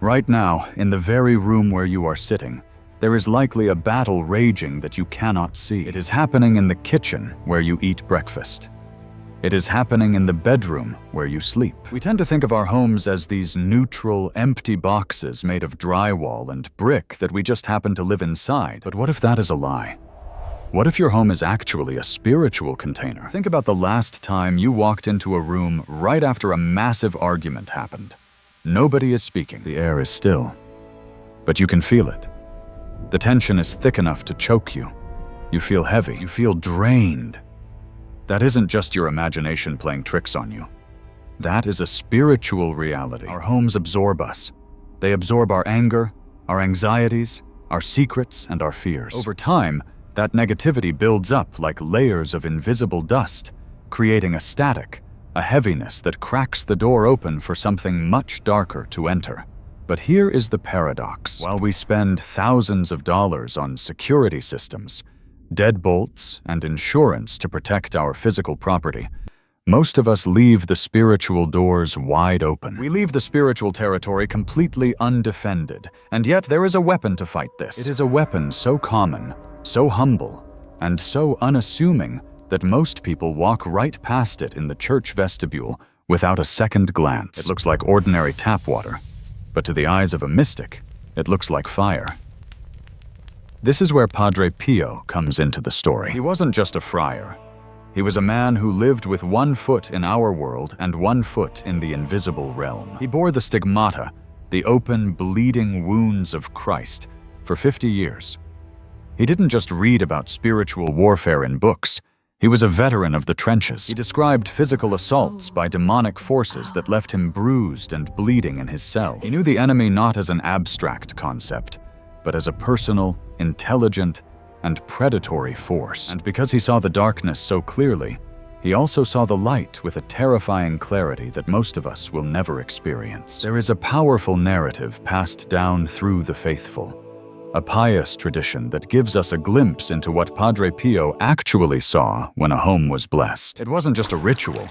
Right now, in the very room where you are sitting, there is likely a battle raging that you cannot see. It is happening in the kitchen where you eat breakfast. It is happening in the bedroom where you sleep. We tend to think of our homes as these neutral, empty boxes made of drywall and brick that we just happen to live inside. But what if that is a lie? What if your home is actually a spiritual container? Think about the last time you walked into a room right after a massive argument happened. Nobody is speaking. The air is still. But you can feel it. The tension is thick enough to choke you. You feel heavy. You feel drained. That isn't just your imagination playing tricks on you. That is a spiritual reality. Our homes absorb us. They absorb our anger, our anxieties, our secrets, and our fears. Over time, that negativity builds up like layers of invisible dust, creating a static, a heaviness that cracks the door open for something much darker to enter. But here is the paradox. While we spend thousands of dollars on security systems, deadbolts, and insurance to protect our physical property, most of us leave the spiritual doors wide open. We leave the spiritual territory completely undefended, and yet there is a weapon to fight this. It is a weapon so common, so humble, and so unassuming that most people walk right past it in the church vestibule without a second glance. It looks like ordinary tap water, but to the eyes of a mystic, it looks like fire. This is where Padre Pio comes into the story. He wasn't just a friar. He was a man who lived with one foot in our world and one foot in the invisible realm. He bore the stigmata, the open, bleeding wounds of Christ, for 50 years. He didn't just read about spiritual warfare in books. He was a veteran of the trenches. He described physical assaults by demonic forces that left him bruised and bleeding in his cell. He knew the enemy not as an abstract concept, but as a personal, intelligent, and predatory force. And because he saw the darkness so clearly, he also saw the light with a terrifying clarity that most of us will never experience. There is a powerful narrative passed down through the faithful, a pious tradition that gives us a glimpse into what Padre Pio actually saw when a home was blessed. It wasn't just a ritual.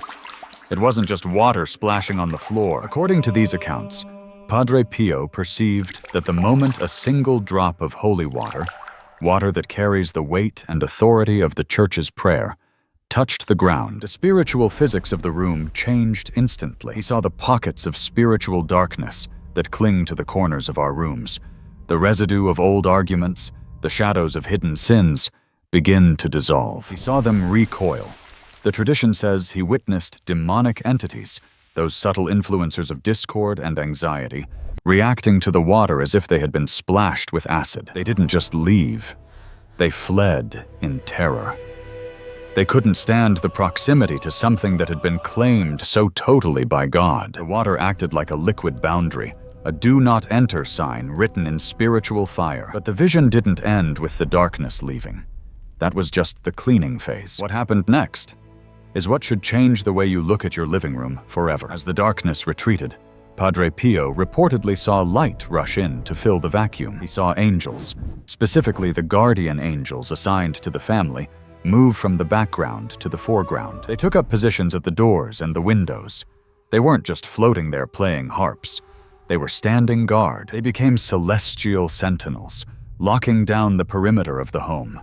It wasn't just water splashing on the floor. According to these accounts, Padre Pio perceived that the moment a single drop of holy water, water that carries the weight and authority of the Church's prayer, touched the ground, the spiritual physics of the room changed instantly. He saw the pockets of spiritual darkness that cling to the corners of our rooms, the residue of old arguments, the shadows of hidden sins, begin to dissolve. He saw them recoil. The tradition says he witnessed demonic entities, those subtle influencers of discord and anxiety, reacting to the water as if they had been splashed with acid. They didn't just leave. They fled in terror. They couldn't stand the proximity to something that had been claimed so totally by God. The water acted like a liquid boundary, a do not enter sign written in spiritual fire. But the vision didn't end with the darkness leaving. That was just the cleaning phase. What happened next is what should change the way you look at your living room forever. As the darkness retreated, Padre Pio reportedly saw light rush in to fill the vacuum. He saw angels, specifically the guardian angels assigned to the family, move from the background to the foreground. They took up positions at the doors and the windows. They weren't just floating there playing harps. They were standing guard. They became celestial sentinels, locking down the perimeter of the home.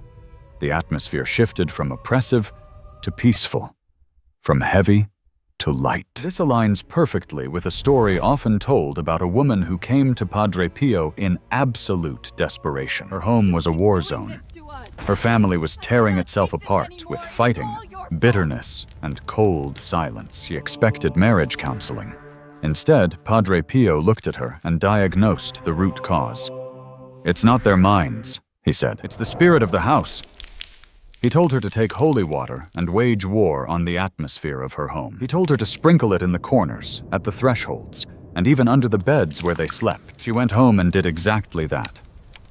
The atmosphere shifted from oppressive to peaceful, from heavy to light. This aligns perfectly with a story often told about a woman who came to Padre Pio in absolute desperation. Her home was a war zone. Her family was tearing itself apart with fighting, bitterness, and cold silence. She expected marriage counseling. Instead, Padre Pio looked at her and diagnosed the root cause. "It's not their minds," he said. "It's the spirit of the house." He told her to take holy water and wage war on the atmosphere of her home. He told her to sprinkle it in the corners, at the thresholds, and even under the beds where they slept. She went home and did exactly that.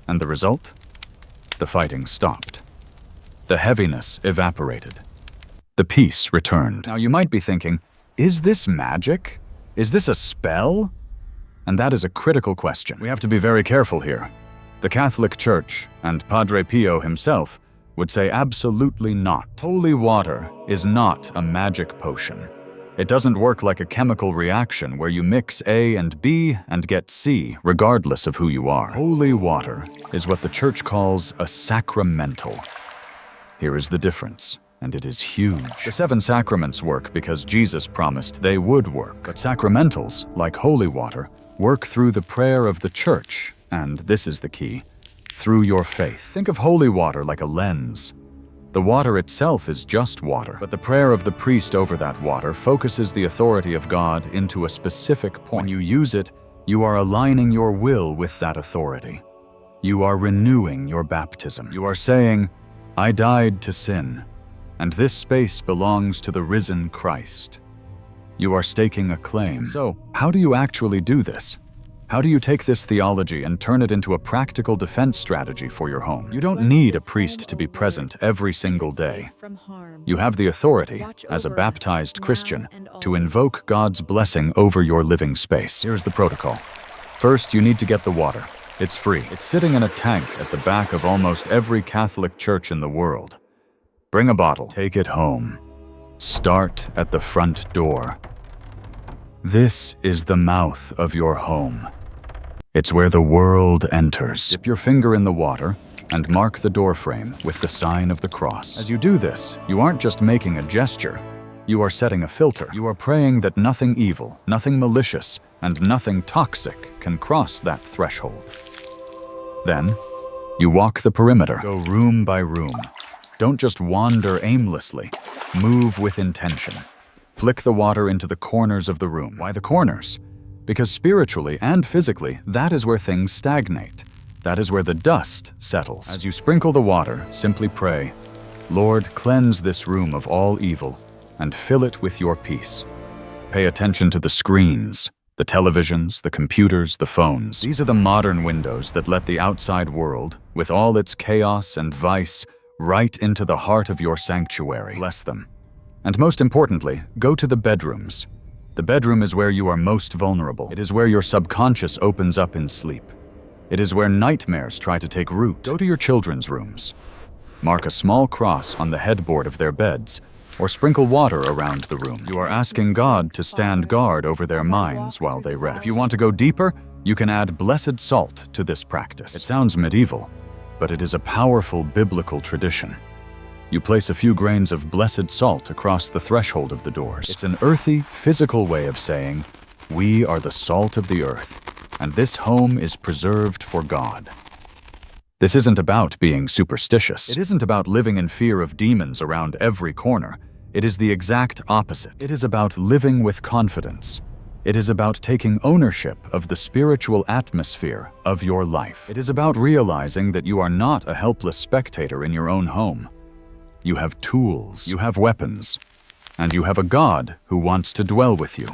And the result? The fighting stopped. The heaviness evaporated. The peace returned. Now you might be thinking, is this magic? Is this a spell? And that is a critical question. We have to be very careful here. The Catholic Church, and Padre Pio himself, would say absolutely not. Holy water is not a magic potion. It doesn't work like a chemical reaction where you mix A and B and get C, regardless of who you are. Holy water is what the Church calls a sacramental. Here is the difference, and it is huge. The 7 sacraments work because Jesus promised they would work. But sacramentals, like holy water, work through the prayer of the Church, and this is the key, through your faith. Think of holy water like a lens. The water itself is just water, but the prayer of the priest over that water focuses the authority of God into a specific point. When you use it, you are aligning your will with that authority. You are renewing your baptism. You are saying, I died to sin, and this space belongs to the risen Christ. You are staking a claim. So, how do you actually do this? How do you take this theology and turn it into a practical defense strategy for your home? You don't need a priest to be present every single day. You have the authority, as a baptized Christian, to invoke God's blessing over your living space. Here's the protocol. First, you need to get the water. It's free. It's sitting in a tank at the back of almost every Catholic church in the world. Bring a bottle. Take it home. Start at the front door. This is the mouth of your home. It's where the world enters. Dip your finger in the water and mark the doorframe with the sign of the cross. As you do this, you aren't just making a gesture. You are setting a filter. You are praying that nothing evil, nothing malicious, and nothing toxic can cross that threshold. Then, you walk the perimeter. Go room by room. Don't just wander aimlessly. Move with intention. Flick the water into the corners of the room. Why the corners? Because spiritually and physically, that is where things stagnate. That is where the dust settles. As you sprinkle the water, simply pray, Lord, cleanse this room of all evil and fill it with your peace. Pay attention to the screens, the televisions, the computers, the phones. These are the modern windows that let the outside world, with all its chaos and vice, right into the heart of your sanctuary. Bless them. And most importantly, go to the bedrooms. The bedroom is where you are most vulnerable. It is where your subconscious opens up in sleep. It is where nightmares try to take root. Go to your children's rooms. Mark a small cross on the headboard of their beds, or sprinkle water around the room. You are asking God to stand guard over their minds while they rest. If you want to go deeper, you can add blessed salt to this practice. It sounds medieval, but it is a powerful biblical tradition. You place a few grains of blessed salt across the threshold of the doors. It's an earthy, physical way of saying, we are the salt of the earth, and this home is preserved for God. This isn't about being superstitious. It isn't about living in fear of demons around every corner. It is the exact opposite. It is about living with confidence. It is about taking ownership of the spiritual atmosphere of your life. It is about realizing that you are not a helpless spectator in your own home. You have tools, you have weapons, and you have a God who wants to dwell with you.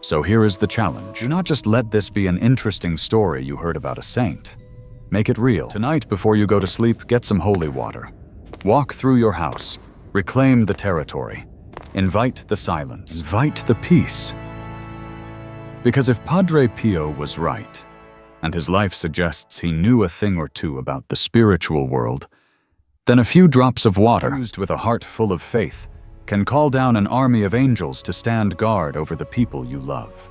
So here is the challenge. Do not just let this be an interesting story you heard about a saint. Make it real. Tonight, before you go to sleep, get some holy water. Walk through your house. Reclaim the territory. Invite the silence. Invite the peace. Because if Padre Pio was right, and his life suggests he knew a thing or two about the spiritual world, then a few drops of water, used with a heart full of faith, can call down an army of angels to stand guard over the people you love.